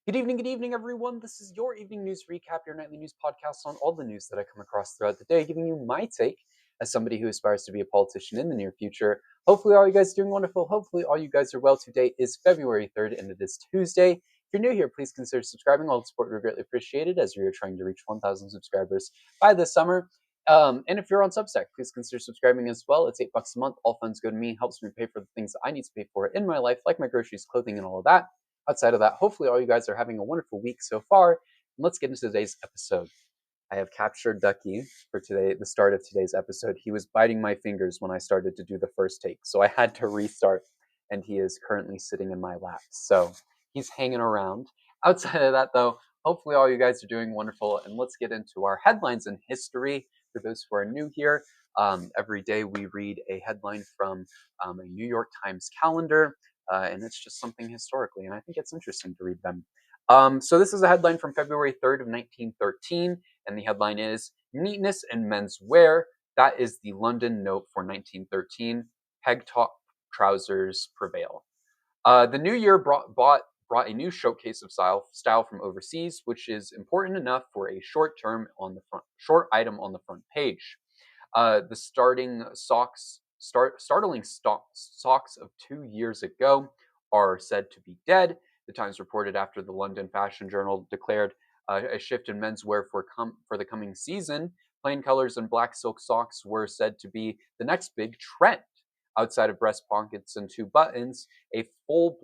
Good evening, everyone. This is your evening news recap, your nightly news podcast on all the news that I come across throughout the day, giving you my take as somebody who aspires to be a politician in the near future. Hopefully, all you guys are doing wonderful. Hopefully, all you guys are well. Today is February 3rd, and it is Tuesday. If you're new here, please consider subscribing. All the support would be greatly appreciated as we are trying to reach 1,000 subscribers by this summer. And if you're on Substack, please consider subscribing as well. It's $8 a month. All funds go to me, helps me pay for the things I need to pay for in my life, like my groceries, clothing, and all of that. Outside of that, hopefully all you guys are having a wonderful week so far. And let's get into today's episode. I have captured Ducky for today, the start of today's episode. He was biting my fingers when I started to do the first take, so I had to restart, and he is currently sitting in my lap. So he's hanging around. Outside of that, though, hopefully all you guys are doing wonderful, and let's get into our headlines and history. For those who are new here, every day we read a headline from a New York Times calendar. And it's just something historically, and I think it's interesting to read them. So this is a headline from February 3rd of 1913, and the headline is Neatness in Men's Wear. That is the London note for 1913. Peg-top trousers prevail. The new year brought a new showcase of style from overseas, which is important enough for a short item on the front page. The startling socks of 2 years ago are said to be dead. The Times reported after the London Fashion Journal declared a shift in menswear for the coming season. Plain colors and black silk socks were said to be the next big trend. Outside of breast pockets and 2 buttons, a full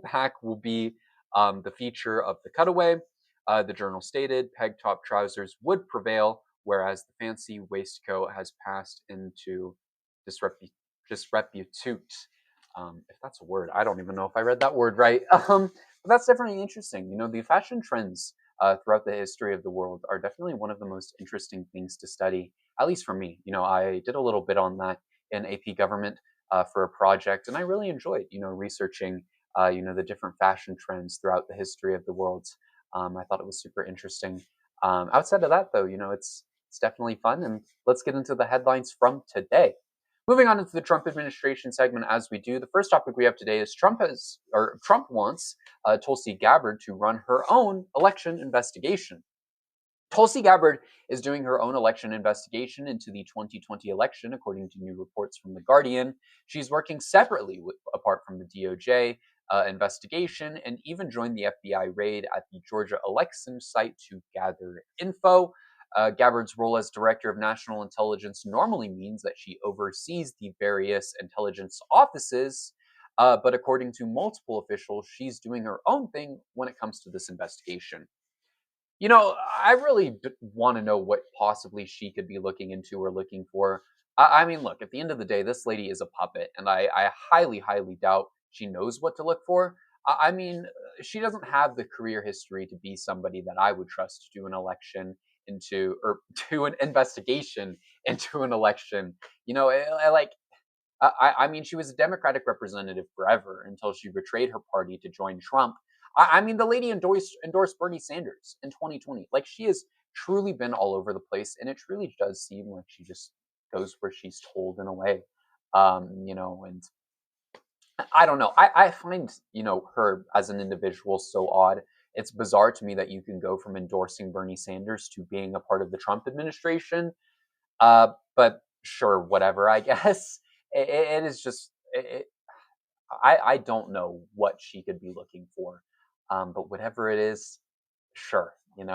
back will be the feature of the cutaway. The journal stated peg-top trousers would prevail, whereas the fancy waistcoat has passed into disrepute. If that's a word, I don't even know if I read that word right. But that's definitely interesting. The fashion trends throughout the history of the world are definitely one of the most interesting things to study, at least for me. I did a little bit on that in AP Government for a project, and I really enjoyed, researching, the different fashion trends throughout the history of the world. I thought it was super interesting. Outside of that, though, it's definitely fun, and let's get into the headlines from today. Moving on into the Trump administration segment, as we do, the first topic we have today is Trump wants Tulsi Gabbard to run her own election investigation. Tulsi Gabbard is doing her own election investigation into the 2020 election, according to new reports from The Guardian. She's working separately apart from the DOJ investigation, and even joined the FBI raid at the Georgia election site to gather info. Gabbard's role as Director of National Intelligence normally means that she oversees the various intelligence offices, but according to multiple officials, she's doing her own thing when it comes to this investigation. I really want to know what possibly she could be looking into or looking for. I mean, look, at the end of the day, this lady is a puppet, and I highly, highly doubt she knows what to look for. I mean, she doesn't have the career history to be somebody that I would trust to do an election into, or do an investigation into an election. I mean, she was a Democratic representative forever until she betrayed her party to join Trump. I mean, the lady endorsed Bernie Sanders in 2020. Like, she has truly been all over the place, and it truly does seem like she just goes where she's told in a way. And I don't know. I find, her as an individual so odd. It's bizarre to me that you can go from endorsing Bernie Sanders to being a part of the Trump administration. But sure, whatever, I guess. It is just, I don't know what she could be looking for. But whatever it is, sure. In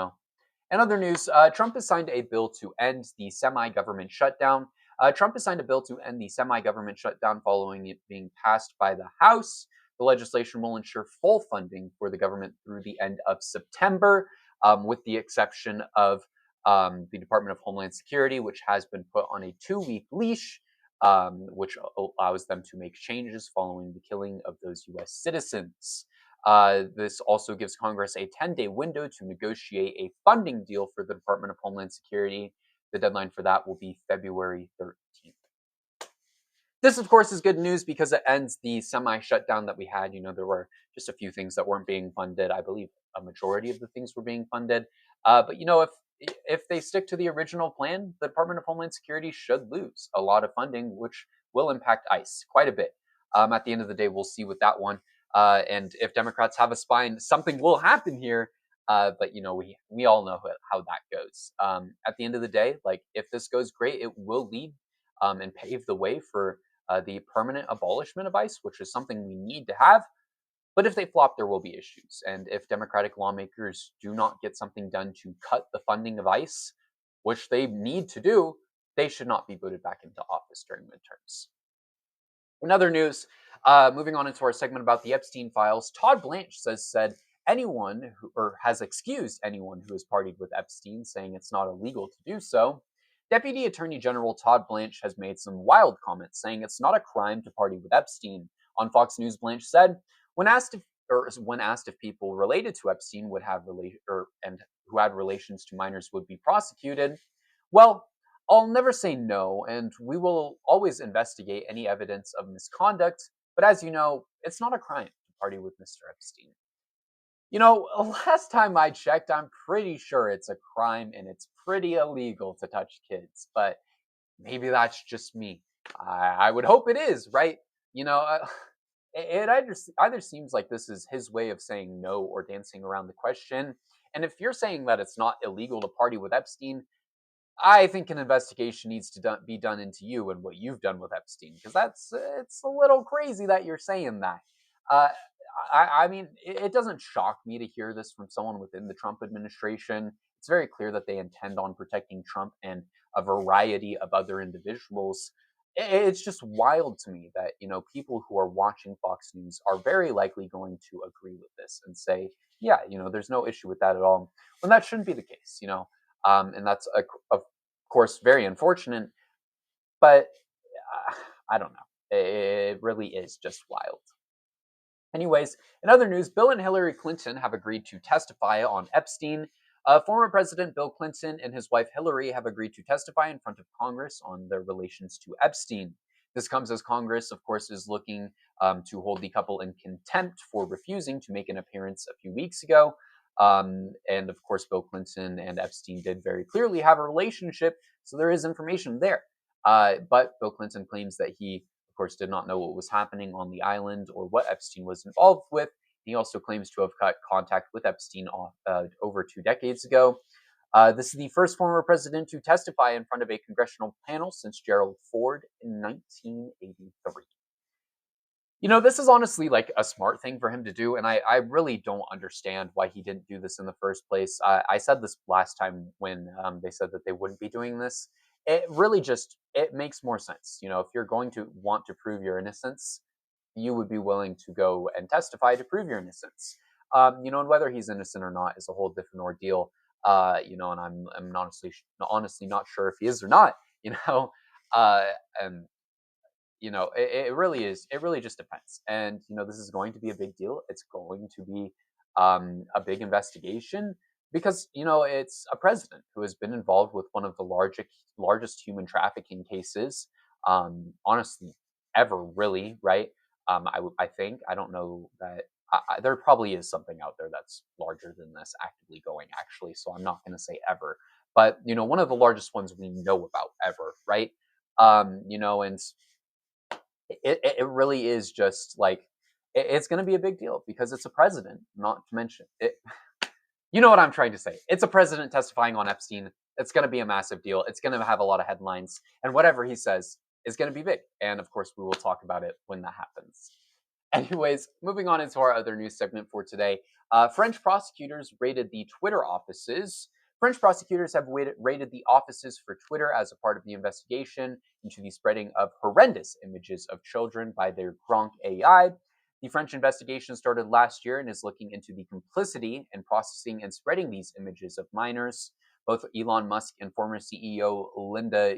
other news, Trump has signed a bill to end the semi-government shutdown. Trump has signed a bill to end the semi-government shutdown following it being passed by the House. The legislation will ensure full funding for the government through the end of September, with the exception of the Department of Homeland Security, which has been put on a 2-week leash, which allows them to make changes following the killing of those U.S. citizens. This also gives Congress a 10-day window to negotiate a funding deal for the Department of Homeland Security. The deadline for that will be February 13th. This, of course, is good news because it ends the semi-shutdown that we had. There were just a few things that weren't being funded. I believe a majority of the things were being funded. But, if they stick to the original plan, the Department of Homeland Security should lose a lot of funding, which will impact ICE quite a bit. At the end of the day, we'll see with that one. And if Democrats have a spine, something will happen here. But we all know how that goes. At the end of the day, like if this goes great, it will lead and pave the way for the permanent abolishment of ICE, which is something we need to have. But if they flop, there will be issues. And if Democratic lawmakers do not get something done to cut the funding of ICE, which they need to do, they should not be voted back into office during midterms. In other news, moving on into our segment about the Epstein files, Todd Blanche said anyone who, or has excused anyone who has partied with Epstein, saying it's not illegal to do so. Deputy Attorney General Todd Blanche has made some wild comments, saying it's not a crime to party with Epstein. On Fox News, Blanche said, when asked if people related to Epstein would have and who had relations to minors would be prosecuted, well, I'll never say no, and we will always investigate any evidence of misconduct, but as you know, it's not a crime to party with Mr. Epstein. Last time I checked, I'm pretty sure it's a crime and it's pretty illegal to touch kids, but maybe that's just me. I would hope it is, right? It either seems like this is his way of saying no or dancing around the question. And if you're saying that it's not illegal to party with Epstein, I think an investigation needs to be done into you and what you've done with Epstein, because it's a little crazy that you're saying that. Uh, I mean, it doesn't shock me to hear this from someone within the Trump administration. It's very clear that they intend on protecting Trump and a variety of other individuals. It's just wild to me that people who are watching Fox News are very likely going to agree with this and say, yeah, there's no issue with that at all, when that shouldn't be the case. And that's of course very unfortunate, but I don't know. It really is just wild. Anyways, in other news, Bill and Hillary Clinton have agreed to testify on Epstein. Former President Bill Clinton and his wife Hillary have agreed to testify in front of Congress on their relations to Epstein. This comes as Congress, of course, is looking to hold the couple in contempt for refusing to make an appearance a few weeks ago. And of course, Bill Clinton and Epstein did very clearly have a relationship, so there is information there. But Bill Clinton claims that he, of course, did not know what was happening on the island or what Epstein was involved with. He also claims to have cut contact with Epstein over 2 decades ago. This is the first former president to testify in front of a congressional panel since Gerald Ford in 1983. This is honestly like a smart thing for him to do, and I really don't understand why he didn't do this in the first place. I said this last time when they said that they wouldn't be doing this. It really it makes more sense. If you're going to want to prove your innocence, you would be willing to go and testify to prove your innocence. And whether he's innocent or not is a whole different ordeal. And I'm honestly not sure if he is or not. And it really is. It really just depends. And this is going to be a big deal. It's going to be a big investigation because it's a president who has been involved with one of the largest human trafficking cases, honestly, ever, really, right? I think I don't know that. There probably is something out there that's larger than this actively going, actually. So I'm not going to say ever, but one of the largest ones we know about ever, right? And it really is just like it's going to be a big deal because it's a president, not to mention it. You know what I'm trying to say? It's a president testifying on Epstein. It's going to be a massive deal. It's going to have a lot of headlines, and whatever he says is going to be big. And of course, we will talk about it when that happens. Anyways, moving on into our other news segment for today. French prosecutors raided the Twitter offices. French prosecutors have raided the offices for Twitter as a part of the investigation into the spreading of horrendous images of children by their Gronk AI. The French investigation started last year and is looking into the complicity in processing and spreading these images of minors. Both Elon Musk and former CEO Linda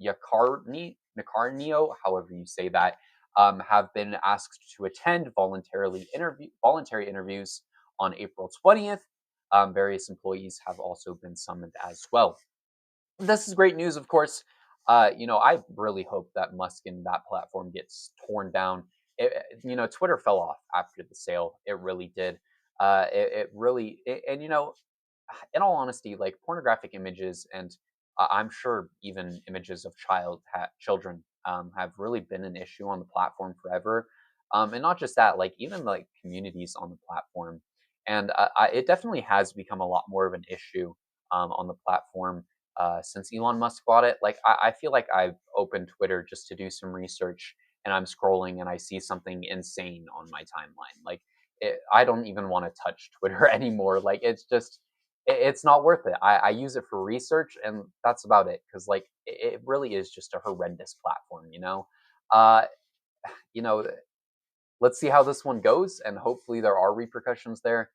Yaccarino, however you say that, have been asked to attend voluntary interviews on April 20th. Various employees have also been summoned as well. This is great news, of course. I really hope that Musk and that platform gets torn down. Twitter fell off after the sale. It really did. And in all honesty, like pornographic images and I'm sure even images of children have really been an issue on the platform forever. And not just that, like even like communities on the platform. And it definitely has become a lot more of an issue on the platform since Elon Musk bought it. Like I feel like I've opened Twitter just to do some research, and I'm scrolling and I see something insane on my timeline. Like I don't even want to touch Twitter anymore. Like it's just it's not worth it. I use it for research, and that's about it. Because like it really is just a horrendous platform. Uh, you know, let's see how this one goes, and hopefully there are repercussions there.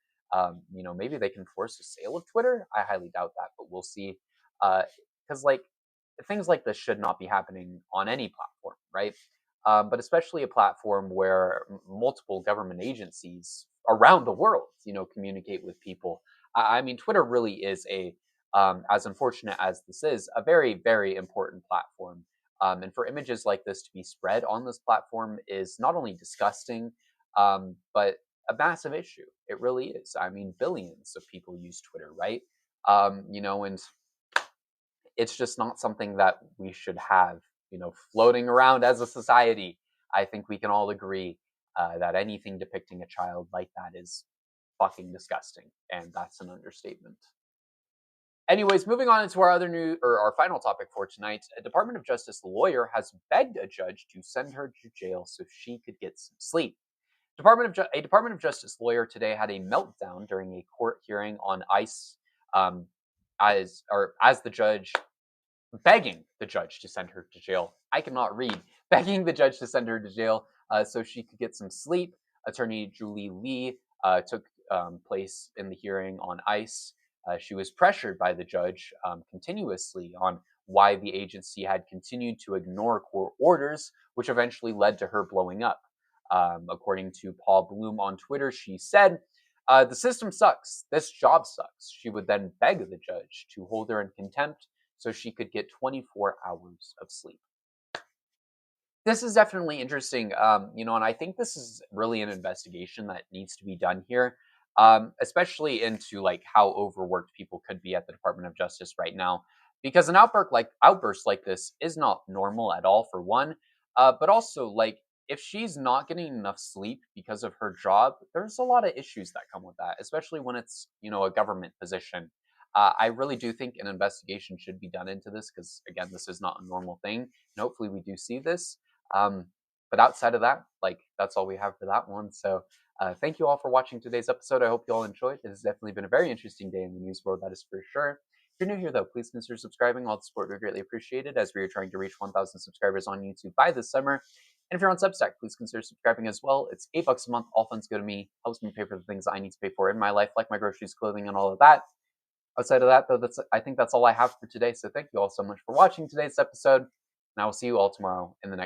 Maybe they can force a sale of Twitter. I highly doubt that, but we'll see. Because like things like this should not be happening on any platform, right? But especially a platform where multiple government agencies around the world, communicate with people. I mean, Twitter really is as unfortunate as this is, a very, very important platform. And for images like this to be spread on this platform is not only disgusting, but a massive issue. It really is. I mean, billions of people use Twitter, right? And it's just not something that we should have, floating around as a society. I think we can all agree that anything depicting a child like that is fucking disgusting, and that's an understatement. Anyways, moving on into our final topic for tonight. A Department of Justice lawyer has begged a judge to send her to jail so she could get some sleep. A Department of Justice lawyer today had a meltdown during a court hearing on ICE, as the judge begging the judge to send her to jail. I cannot read. Begging the judge to send her to jail so she could get some sleep. Attorney Julie Lee took place in the hearing on ICE. She was pressured by the judge continuously on why the agency had continued to ignore court orders, which eventually led to her blowing up. According to Paul Bloom on Twitter, she said, the system sucks. This job sucks. She would then beg the judge to hold her in contempt so she could get 24 hours of sleep. This is definitely interesting, and I think this is really an investigation that needs to be done here, especially into like how overworked people could be at the Department of Justice right now, because an outburst like this is not normal at all for one, but also like if she's not getting enough sleep because of her job, there's a lot of issues that come with that, especially when it's a government position. I really do think an investigation should be done into this because again, this is not a normal thing, and hopefully we do see this. But outside of that, like that's all we have for that one. So thank you all for watching today's episode. I hope you all enjoyed. It has definitely been a very interesting day in the news world, that is for sure. If you're new here though, please consider subscribing. All the support would be greatly appreciated as we are trying to reach 1,000 subscribers on YouTube by this summer. And if you're on Substack, please consider subscribing as well. It's $8 a month. All funds go to me. Helps me pay for the things I need to pay for in my life, like my groceries, clothing, and all of that. Outside of that, though, I think that's all I have for today. So thank you all so much for watching today's episode, and I will see you all tomorrow in the next